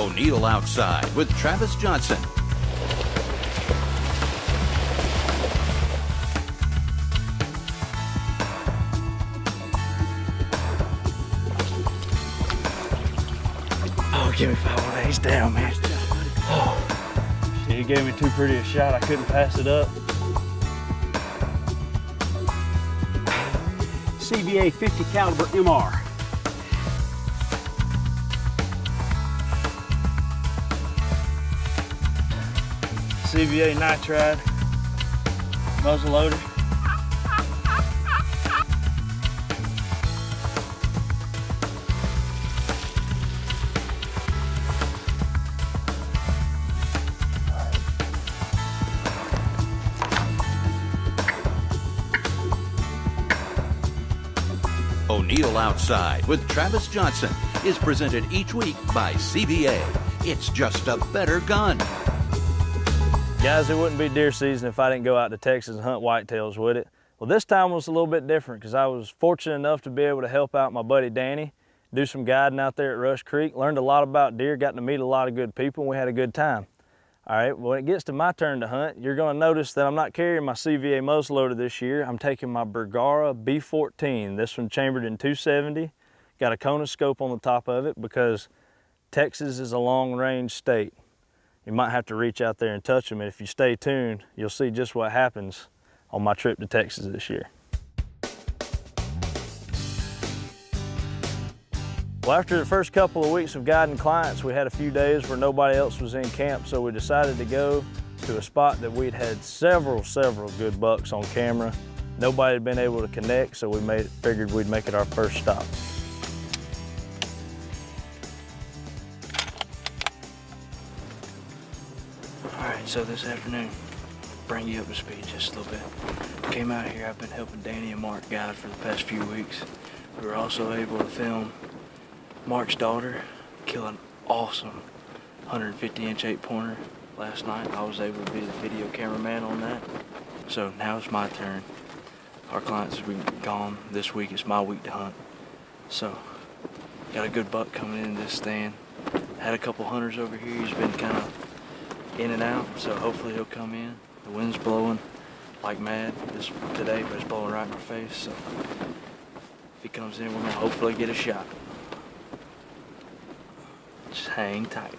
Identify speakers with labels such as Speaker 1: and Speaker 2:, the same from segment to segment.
Speaker 1: O'Neill Outside with Travis Johnson.
Speaker 2: Oh, give me 5 days down, man. Oh. Shit, he gave me too pretty a shot. I couldn't pass it up.
Speaker 3: CVA 50 caliber MR.
Speaker 2: CVA nitride muzzle loader.
Speaker 1: O'Neill Outside with Travis Johnson is presented each week by CVA. It's just a better gun.
Speaker 2: Guys, it wouldn't be deer season if I didn't go out to Texas and hunt whitetails, would it? Well, this time was a little bit different because I was fortunate enough to be able to help out my buddy Danny, do some guiding out there at Rush Creek, learned a lot about deer, got to meet a lot of good people, and we had a good time. All right, when it gets to my turn to hunt, you're gonna notice that I'm not carrying my CVA muzzleloader this year. I'm taking my Bergara B14. This one chambered in 270, got a Kona scope on the top of it because Texas is a long-range state. You might have to reach out there and touch them, and if you stay tuned, you'll see just what happens on my trip to Texas this year. Well, after the first couple of weeks of guiding clients, we had a few days where nobody else was in camp, so we decided to go to a spot that we'd had several good bucks on camera. Nobody had been able to connect, so we figured we'd make it our first stop. All right, so this afternoon, bring you up to speed just a little bit. Came out here, I've been helping Danny and Mark guide for the past few weeks. We were also able to film Mark's daughter kill an awesome 150-inch 8-pointer last night. I was able to be the video cameraman on that. So now it's my turn. Our clients have been gone this week. It's my week to hunt. So got a good buck coming in this stand. Had a couple hunters over here. He's been kind of in and out, so hopefully he'll come in. The wind's blowing like mad today, but it's blowing right in our face. So if he comes in, we're gonna hopefully get a shot. Just hang tight.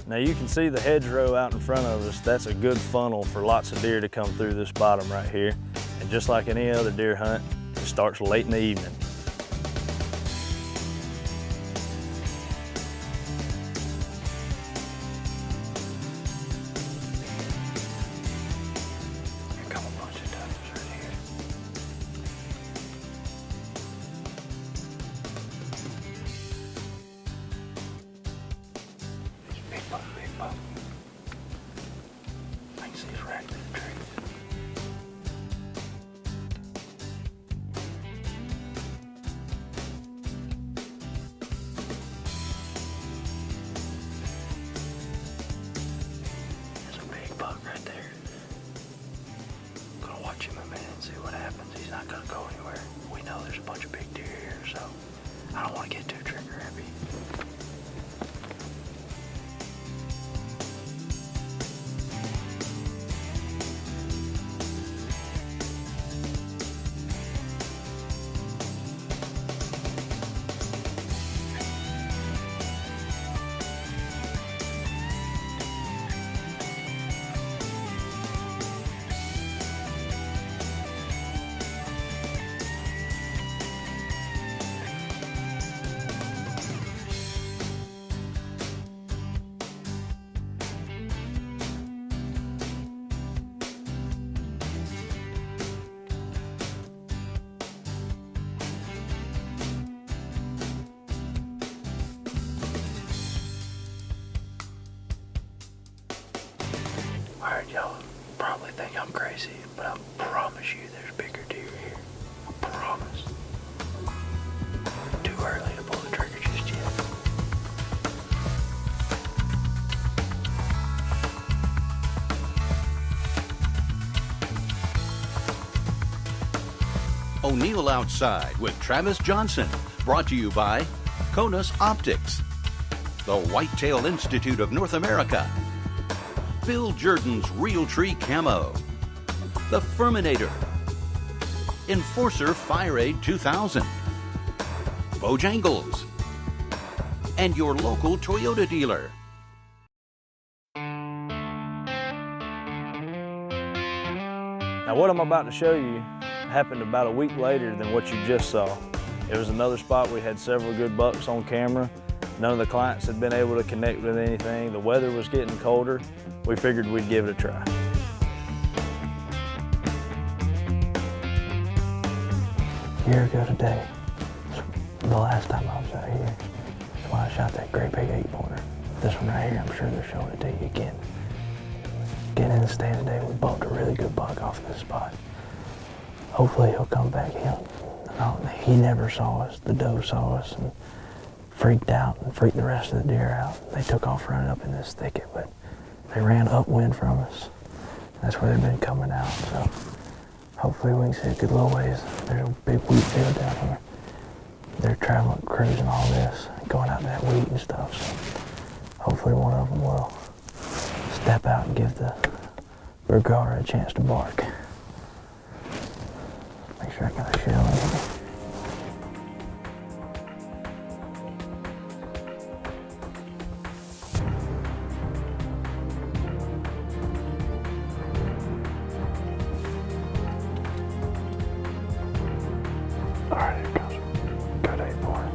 Speaker 2: Now you can see the hedgerow out in front of us. That's a good funnel for lots of deer to come through this bottom right here. And just like any other deer hunt, it starts late in the evening. Big buck. I can see his rack through the trees. There's a big buck right there. I'm gonna watch him a minute and see what happens. He's not gonna go anywhere. We know there's a bunch of big deer here, so I don't want to get too trigger happy. Alright, y'all probably think I'm crazy, but I promise you there's bigger deer here. I promise. Too early to pull the trigger just yet.
Speaker 1: O'Neill Outside with Travis Johnson, brought to you by Conus Optics, the Whitetail Institute of North America, Bill Jordan's Real Tree Camo, the Furminator, Enforcer Fire Aid 2000, Bojangles, and your local Toyota dealer.
Speaker 4: Now what I'm about to show you happened about a week later than what you just saw. It was another spot we had several good bucks on camera. None of the clients had been able to connect with anything. The weather was getting colder. We figured we'd give it a try.
Speaker 5: A year ago today, the last time I was out here, is when I shot that great big 8-pointer. This one right here, I'm sure they're showing it to you again. Getting in the stand today, we bucked a really good buck off this spot. Hopefully he'll come back in. He never saw us. The doe saw us and freaked out and freaked the rest of the deer out. They took off running up in this thicket, but they ran upwind from us. That's where they've been coming out, so hopefully we can see a good little ways. There's a big wheat field down here. They're traveling, cruising all this, going out to that wheat and stuff, so hopefully one of them will step out and give the Bergara a chance to bark. Make sure I got a shell in here. All right, here it comes. Good 8-pointer.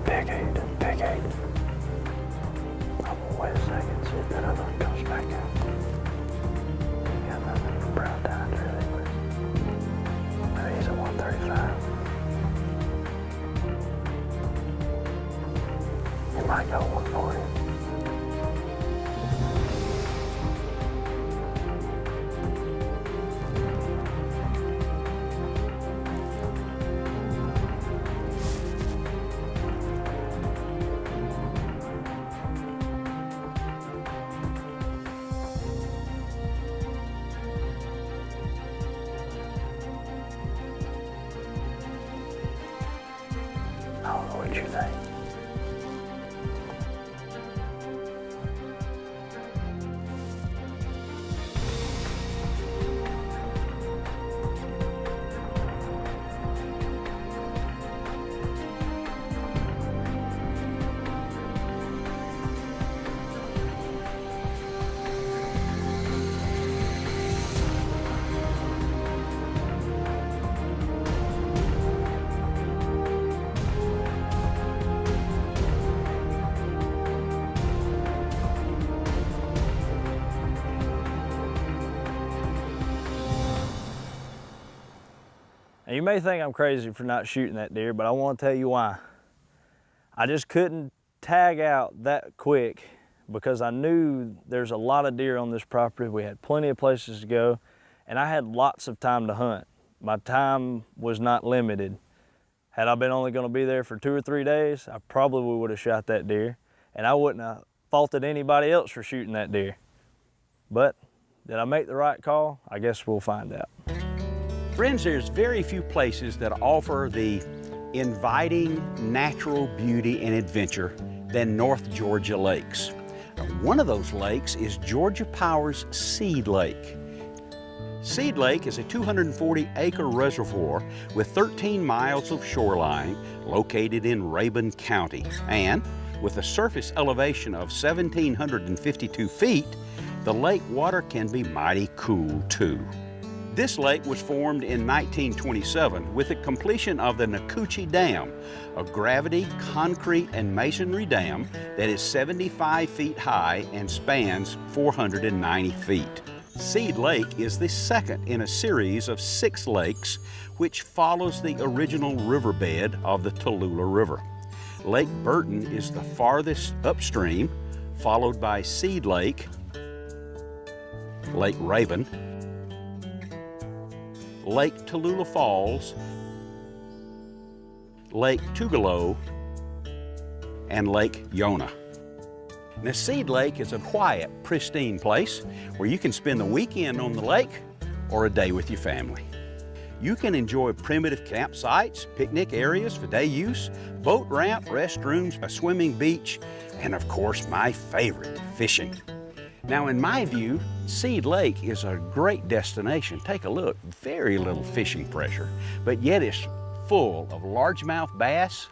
Speaker 5: Big 8, big 8. I'm gonna wait a second, see if that other one comes back out. Yeah, nothing brown down really, but maybe he's at 135. He might go 140. I don't know what you think.
Speaker 4: Now you may think I'm crazy for not shooting that deer, but I want to tell you why. I just couldn't tag out that quick because I knew there's a lot of deer on this property. We had plenty of places to go, and I had lots of time to hunt. My time was not limited. Had I been only going to be there for 2 or 3 days, I probably would have shot that deer, and I wouldn't have faulted anybody else for shooting that deer. But did I make the right call? I guess we'll find out.
Speaker 3: Friends, there's very few places that offer the inviting natural beauty and adventure than North Georgia lakes. One of those lakes is Georgia Power's Seed Lake. Seed Lake is a 240-acre reservoir with 13 miles of shoreline located in Rabun County. And with a surface elevation of 1,752 feet, the lake water can be mighty cool too. This lake was formed in 1927 with the completion of the Nacoochee Dam, a gravity, concrete, and masonry dam that is 75 feet high and spans 490 feet. Seed Lake is the second in a series of 6 lakes which follows the original riverbed of the Tallulah River. Lake Burton is the farthest upstream, followed by Seed Lake, Lake Rabun, Lake Tallulah Falls, Lake Tougaloo, and Lake Yonah. Now, Seed Lake is a quiet, pristine place where you can spend the weekend on the lake or a day with your family. You can enjoy primitive campsites, picnic areas for day use, boat ramp, restrooms, a swimming beach, and of course my favorite, fishing. Now in my view, Seed Lake is a great destination. Take a look, very little fishing pressure, but yet it's full of largemouth bass,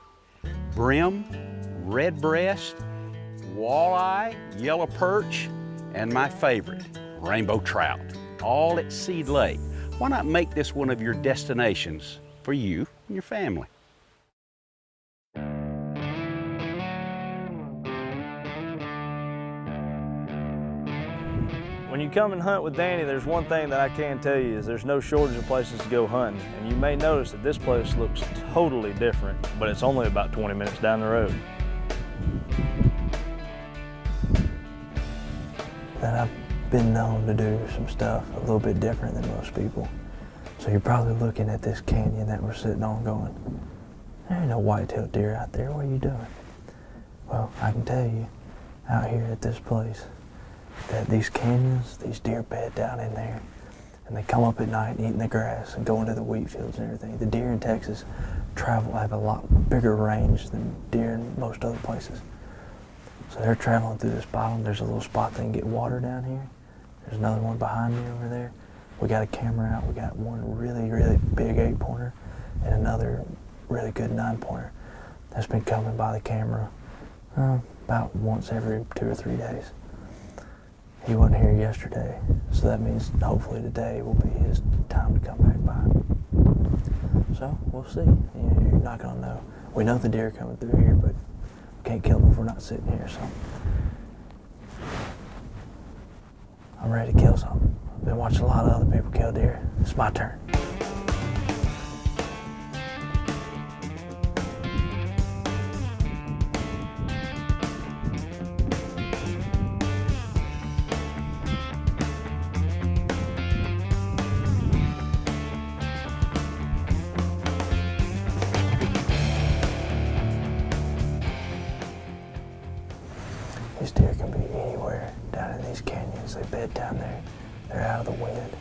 Speaker 3: brim, redbreast, walleye, yellow perch, and my favorite, rainbow trout, all at Seed Lake. Why not make this one of your destinations for you and your family?
Speaker 4: When you come and hunt with Danny, there's one thing that I can tell you is there's no shortage of places to go hunting. And you may notice that this place looks totally different, but it's only about 20 minutes down the road.
Speaker 5: That I've been known to do some stuff a little bit different than most people. So you're probably looking at this canyon that we're sitting on going, there ain't no white-tailed deer out there, what are you doing? Well, I can tell you, out here at this place, that these canyons, these deer bed down in there, and they come up at night and eat in the grass and go into the wheat fields and everything. The deer in Texas have a lot bigger range than deer in most other places. So they're traveling through this bottom. There's a little spot they can get water down here. There's another one behind me over there. We got a camera out. We got one really, really big 8-pointer and another really good 9-pointer that's been coming by the camera about once every 2 or 3 days. He wasn't here yesterday, so that means hopefully today will be his time to come back by. So we'll see. You're not gonna know. We know the deer are coming through here, but we can't kill them if we're not sitting here. So I'm ready to kill something. I've been watching a lot of other people kill deer. It's my turn. These deer can be anywhere down in these canyons. They bed down there. They're out of the wind.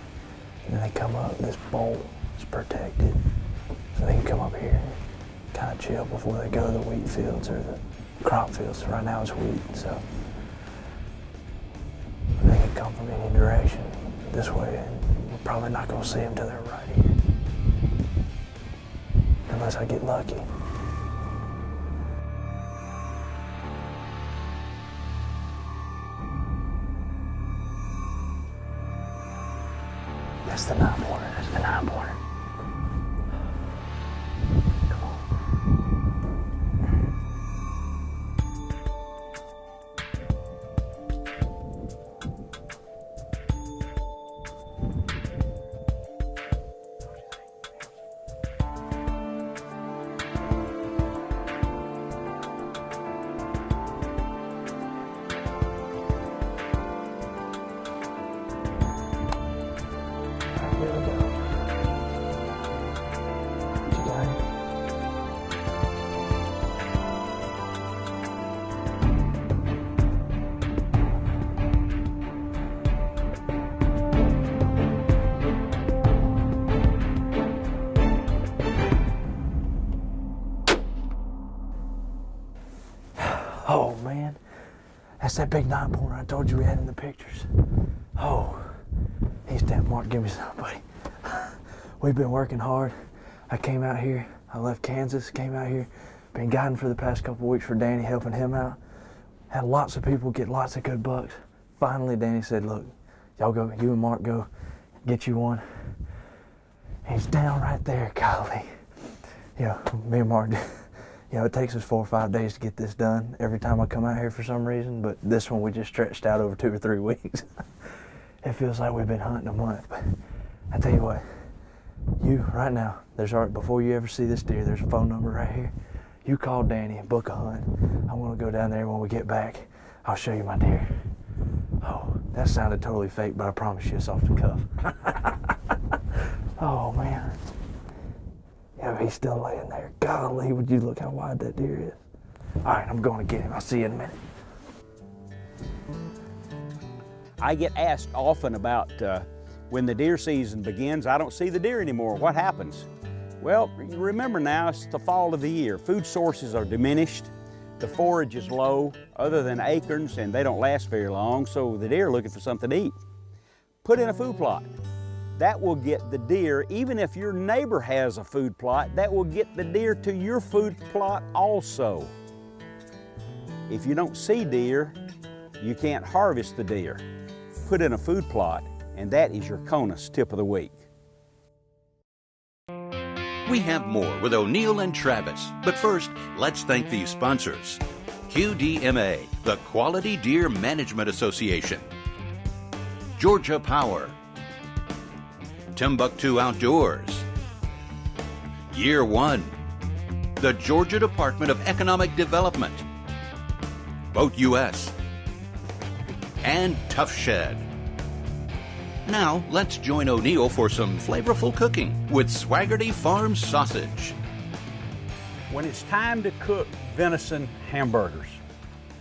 Speaker 5: And then they come up. This bowl is protected. So they can come up here and kind of chill before they go to the wheat fields or the crop fields. Right now it's wheat, so they can come from any direction this way, and we're probably not going to see them till they're right here. Unless I get lucky. That's the 9-pointer. That's the 9-pointer. Come on. Here we go. You got it? Oh man, that's that big 9-pointer I told you we had in the pictures. Oh. He's down. Mark, give me some, buddy. We've been working hard. I came out here. I left Kansas, came out here. Been guiding for the past couple weeks for Danny, helping him out. Had lots of people get lots of good bucks. Finally, Danny said, look, y'all go, you and Mark go get you one. He's down right there, golly. Yeah, me and Mark, it takes us 4 or 5 days to get this done every time I come out here for some reason, but this one we just stretched out over 2 or 3 weeks. It feels like we've been hunting a month, but I tell you what, you right now, before you ever see this deer, there's a phone number right here. You call Danny and book a hunt. I'm gonna go down there when we get back. I'll show you my deer. Oh, that sounded totally fake, but I promise you it's off the cuff. Oh man. Yeah, he's still laying there. Golly, would you look how wide that deer is. All right, I'm going to get him. I'll see you in a minute.
Speaker 3: I get asked often about When the deer season begins, I don't see the deer anymore. What happens? Well, remember now, it's the fall of the year. Food sources are diminished. The forage is low, other than acorns, and they don't last very long, so the deer are looking for something to eat. Put in a food plot. That will get the deer, even if your neighbor has a food plot, that will get the deer to your food plot also. If you don't see deer, you can't harvest the deer. Put in a food plot, and that is your CONUS tip of the week.
Speaker 1: We have more with O'Neill and Travis, but first, let's thank these sponsors. QDMA, the Quality Deer Management Association. Georgia Power. Timbuktu Outdoors. Year One. The Georgia Department of Economic Development. Boat US. And Tough Shed. Now, let's join O'Neill for some flavorful cooking with Swaggerty Farm Sausage.
Speaker 3: When it's time to cook venison hamburgers,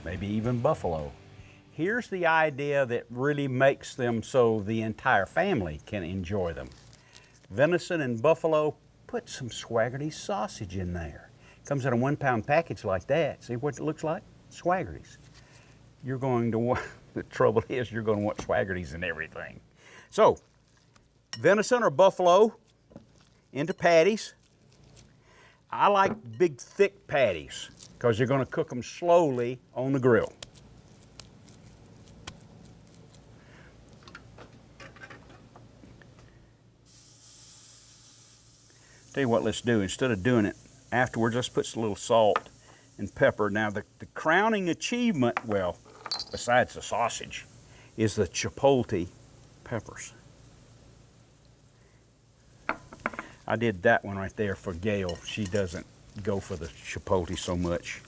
Speaker 3: maybe even buffalo, here's the idea that really makes them so the entire family can enjoy them. Venison and buffalo, put some Swaggerty sausage in there. Comes in a 1 pound package like that. See what it looks like? Swaggerty's. You're going to want, the trouble is you're going to want Swaggerty's in everything. So, venison or buffalo into patties. I like big, thick patties because you're going to cook them slowly on the grill. Tell you what, let's do. Instead of doing it afterwards, let's put some little salt and pepper. Now, the crowning achievement, well, besides the sausage, is the chipotle peppers. I did that one right there for Gail. She doesn't go for the chipotle so much.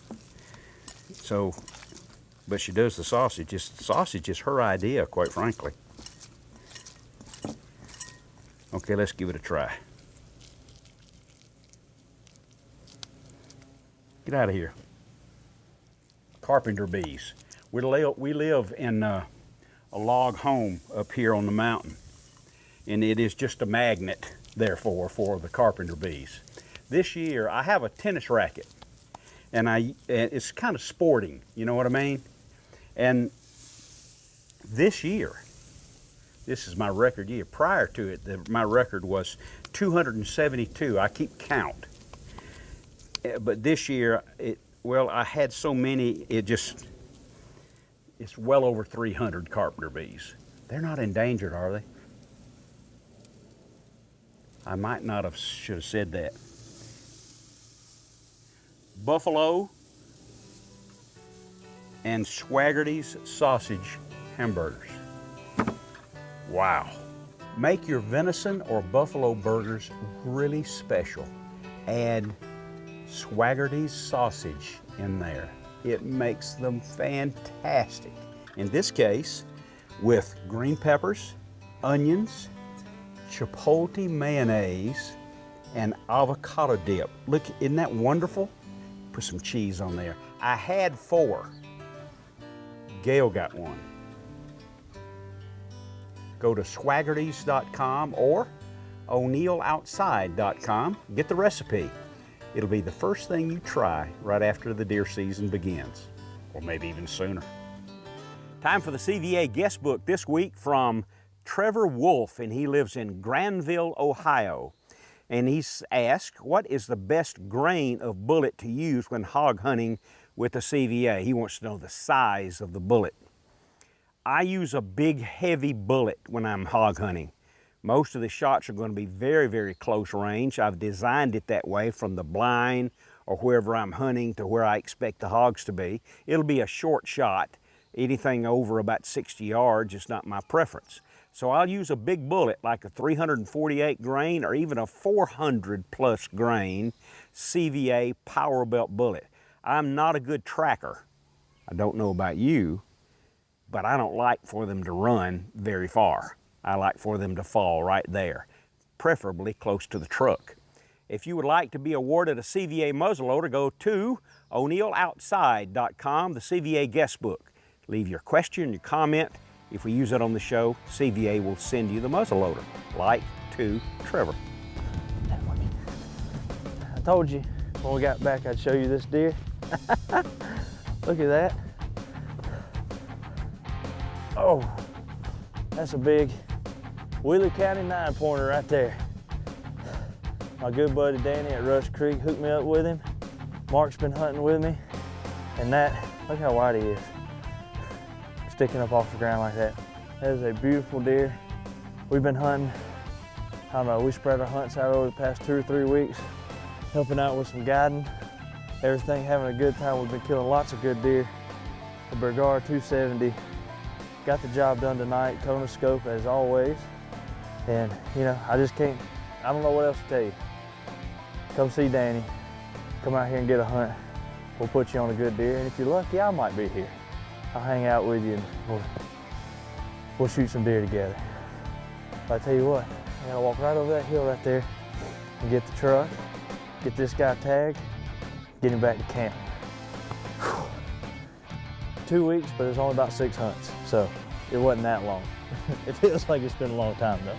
Speaker 3: So, but she does the sausage. Sausage is her idea, quite frankly. Okay, let's give it a try. Get out of here. Carpenter bees. We live in a log home up here on the mountain, and it is just a magnet, therefore, for the carpenter bees. This year, I have a tennis racket, and it's kind of sporting, you know what I mean? And this year, this is my record year. Prior to it, my record was 272. I keep count. But this year, I had so many, it's well over 300 carpenter bees. They're not endangered, are they? I might not have should have said that. Buffalo and Swaggerty's sausage hamburgers. Wow. Make your venison or buffalo burgers really special. Add Swaggerty's sausage in there. It makes them fantastic. In this case, with green peppers, onions, chipotle mayonnaise, and avocado dip. Look, isn't that wonderful? Put some cheese on there. I had 4. Gail got 1. Go to swaggertys.com or o'neilloutside.com. Get the recipe. It'll be the first thing you try right after the deer season begins, or maybe even sooner. Time for the CVA guest book this week from Trevor Wolf, and he lives in Granville, Ohio. And he's asked, what is the best grain of bullet to use when hog hunting with a CVA? He wants to know the size of the bullet. I use a big, heavy bullet when I'm hog hunting. Most of the shots are going to be very, very close range. I've designed it that way from the blind or wherever I'm hunting to where I expect the hogs to be. It'll be a short shot. Anything over about 60 yards is not my preference. So I'll use a big bullet like a 348 grain or even a 400 plus grain CVA power belt bullet. I'm not a good tracker. I don't know about you, but I don't like for them to run very far. I like for them to fall right there, preferably close to the truck. If you would like to be awarded a CVA muzzleloader, go to o'neilloutside.com, the CVA guest book. Leave your question, your comment, If we use it on the show, CVA will send you the muzzleloader, like to Trevor.
Speaker 4: I told you when we got back I'd show you this deer. Look at that. Oh, that's a big Wheeler County 9-pointer right there. My good buddy Danny at Rush Creek hooked me up with him. Mark's been hunting with me. And that, look how wide he is. Sticking up off the ground like that. That is a beautiful deer. We've been hunting, I don't know, we spread our hunts out over the past 2 or 3 weeks, helping out with some guiding, everything, having a good time. We've been killing lots of good deer. The Bergara 270 got the job done tonight, Kona scope as always. And you know, I don't know what else to tell you. Come see Danny, come out here and get a hunt. We'll put you on a good deer, and if you're lucky, I might be here. I'll hang out with you and we'll shoot some deer together. But I tell you what, I gotta walk right over that hill right there and get the truck, get this guy tagged, get him back to camp. Whew. 2 weeks, but it's only about 6 hunts, so it wasn't that long. It feels like it's been a long time though.